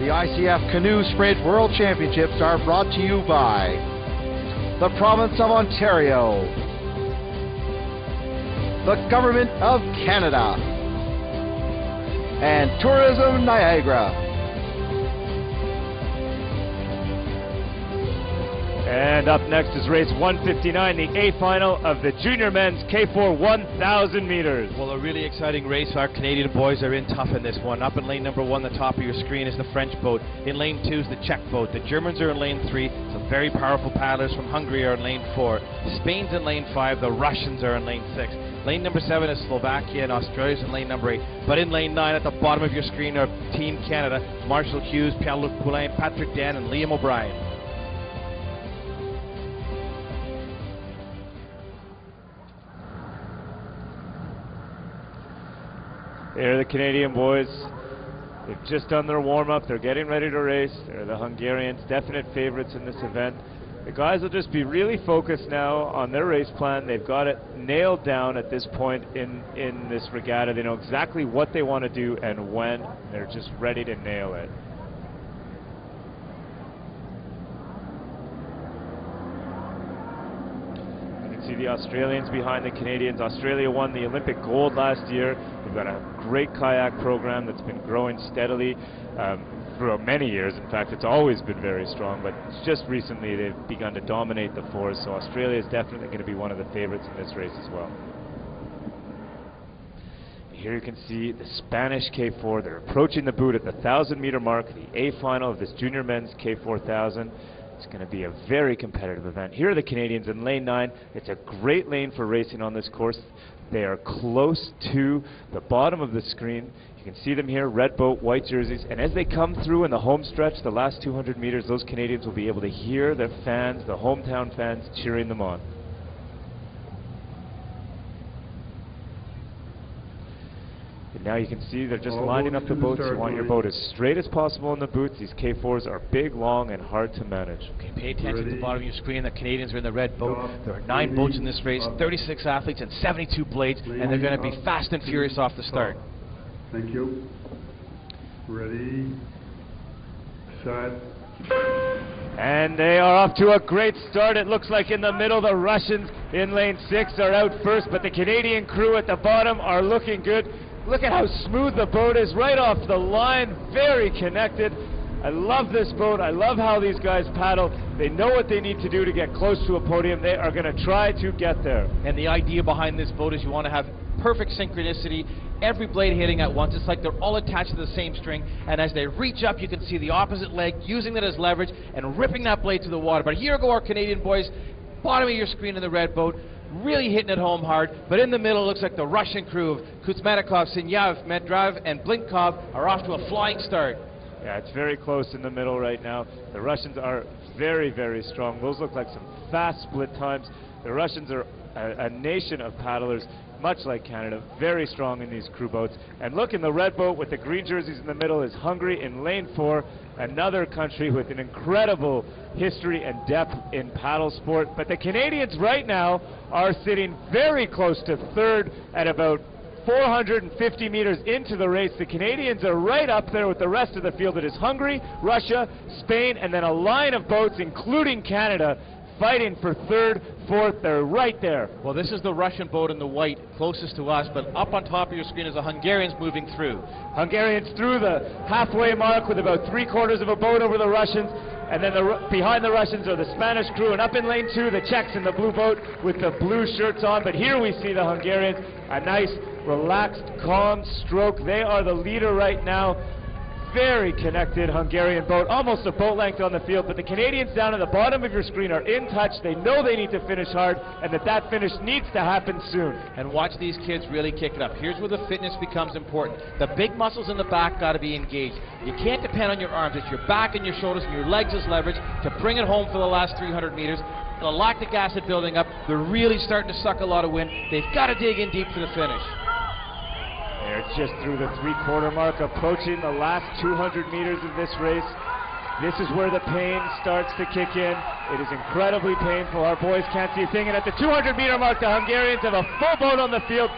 The ICF Canoe Sprint World Championships are brought to you by the Province of Ontario, the Government of Canada, and Tourism Niagara. And up next is race 159, the A final of the junior men's K4 1,000 meters. Well, a really exciting race. Our Canadian boys are in tough in this one. Up in lane number 1, the top of your screen is the French boat. In lane 2 is the Czech boat. The Germans are in lane 3. Some very powerful paddlers from Hungary are in lane 4. Spain's in lane 5. The Russians are in lane 6. Lane number 7 is Slovakia, and Australia's in lane number 8. But in lane 9 at the bottom of your screen are Team Canada, Marshall Hughes, Pierre-Luc Poulin, Patrick Dan, and Liam O'Brien. Here are the Canadian boys. They've just done their warm-up. They're getting ready to race. They're the Hungarians, definite favorites in this event. The guys will just be really focused now on their race plan. They've got it nailed down at this point in this regatta. They know exactly what they want to do and when. They're just ready to nail it. See the Australians behind the Canadians. Australia won the Olympic gold last year. They've got a great kayak program that's been growing steadily throughout many years. In fact, it's always been very strong, but just recently they've begun to dominate the fours, so Australia is definitely going to be one of the favorites in this race as well. Here you can see the Spanish K4. They're approaching the boot at the 1,000-meter mark, the A final of this junior men's K4000. It's going to be a very competitive event. Here are the Canadians in lane 9. It's a great lane for racing on this course. They are close to the bottom of the screen. You can see them here, red boat, white jerseys. And as they come through in the home stretch, the last 200 meters, those Canadians will be able to hear their fans, the hometown fans, cheering them on. Now you can see they're just lining up the boats. You want your boat as straight as possible in the boots. These K4s are big, long, and hard to manage. Okay, pay attention to the bottom of your screen. The Canadians are in the red boat. There are 9 boats in this race, 36 athletes, and 72 blades, and they're going to be fast and furious off the start. Thank you. Ready, set. And they are off to a great start. It looks like in the middle the Russians in lane 6 are out first, but the Canadian crew at the bottom are looking good. Look at how smooth the boat is, right off the line, very connected. I love this boat. I love how these guys paddle. They know what they need to do to get close to a podium. They are going to try to get there. And the idea behind this boat is you want to have perfect synchronicity, every blade hitting at once. It's like they're all attached to the same string, and as they reach up, you can see the opposite leg using that as leverage and ripping that blade to the water. But here go our Canadian boys, bottom of your screen in the red boat, really hitting it home hard, but in the middle it looks like the Russian crew of Kuzmatikov, Sinyav, Medvedev, and Blinkov are off to a flying start. Yeah, it's very close in the middle right now. The Russians are very, very strong. Those look like some fast split times. The Russians are a nation of paddlers, much like Canada, very strong in these crew boats. And look, in the red boat with the green jerseys in the middle is Hungary in lane 4, another country with an incredible history and depth in paddle sport. But the Canadians right now are sitting very close to third at about 450 meters into the race. The Canadians are right up there with the rest of the field. It is Hungary, Russia, Spain, and then a line of boats, including Canada, fighting for third, fourth. They're right there. Well, this is the Russian boat in the white, closest to us, but up on top of your screen is the Hungarians moving through. Hungarians through the halfway mark with about 3/4 of a boat over the Russians, and then behind the Russians are the Spanish crew, and up in lane 2, the Czechs in the blue boat with the blue shirts on. But here we see the Hungarians, a nice, relaxed, calm stroke. They are the leader right now. Very connected Hungarian boat, almost a boat length on the field, but the Canadians down at the bottom of your screen are in touch. They know they need to finish hard, and that finish needs to happen soon. And watch these kids really kick it up. Here's where the fitness becomes important. The big muscles in the back got to be engaged. You can't depend on your arms. It's your back and your shoulders and your legs as leverage to bring it home for the last 300 meters. The lactic acid building up. They're really starting to suck a lot of wind. They've got to dig in deep for the finish. They're just through the 3/4 mark, approaching the last 200 meters of this race. This is where the pain starts to kick in. It is incredibly painful. Our boys can't see a thing. And at the 200-meter mark, the Hungarians have a full boat on the field.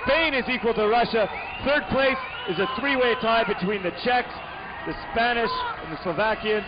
Spain is equal to Russia. Third place is a 3-way tie between the Czechs, the Spanish and the Slovakians.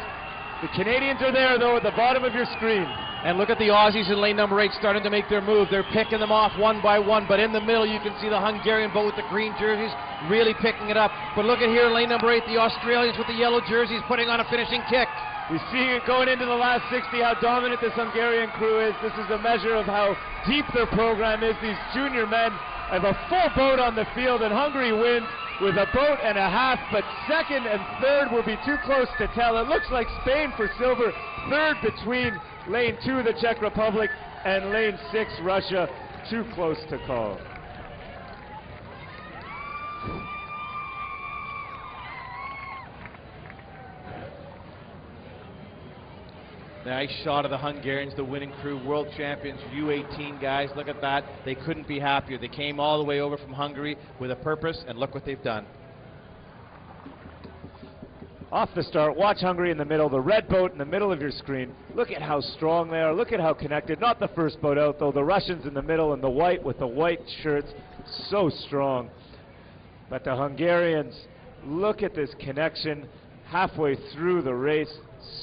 The Canadians are there, though, at the bottom of your screen. And look at the Aussies in lane number 8 starting to make their move. They're picking them off one by one, but in the middle you can see the Hungarian boat with the green jerseys really picking it up. But look at here in lane number 8, the Australians with the yellow jerseys putting on a finishing kick. We see it going into the last 60, how dominant this Hungarian crew is. This is a measure of how deep their program is. These junior men have a full boat on the field, and Hungary wins with a boat and a half, but second and third will be too close to tell. It looks like Spain for silver, third between lane 2, the Czech Republic, and lane 6, Russia, too close to call. Nice shot of the Hungarians, the winning crew, world champions, U18 guys. Look at that. They couldn't be happier. They came all the way over from Hungary with a purpose, and look what they've done. Off the start, watch Hungary in the middle, the red boat in the middle of your screen. Look at how strong they are. Look at how connected. Not the first boat out, though. The Russians in the middle and the white with the white shirts. So strong. But the Hungarians, look at this connection halfway through the race.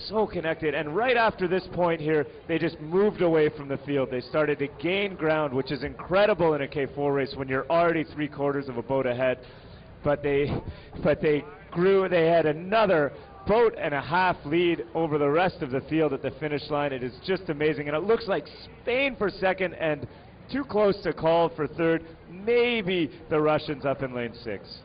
So connected, and right after this point here, they just moved away from the field. They started to gain ground, which is incredible in a K4 race when you're already 3/4 of a boat ahead. But they grew. They had another boat and a half lead over the rest of the field at the finish line. It is just amazing, and it looks like Spain for second and too close to call for third. Maybe the Russians up in lane 6.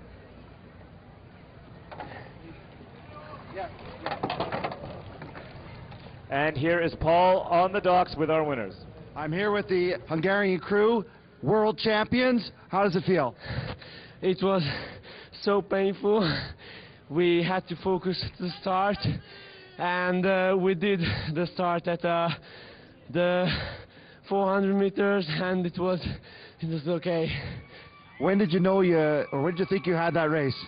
And here is Paul on the docks with our winners. I'm here with the Hungarian crew, world champions. How does it feel? It was so painful. We had to focus at the start, and we did the start at the 400 meters, and it was okay. When did you know or when did you think you had that race?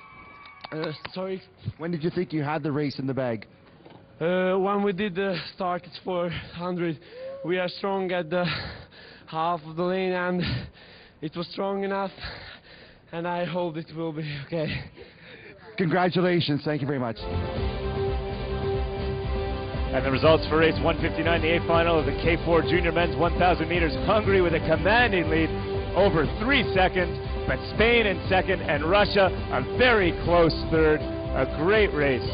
Sorry? When did you think you had the race in the bag? When we did the start at 400, we are strong at the half of the lane, and it was strong enough, and I hope it will be okay. Congratulations. Thank you very much. And the results for race 159, the A final of the K4 Junior Men's 1,000 meters. Hungary with a commanding lead over 3 seconds, but Spain in second and Russia a very close third. A great race.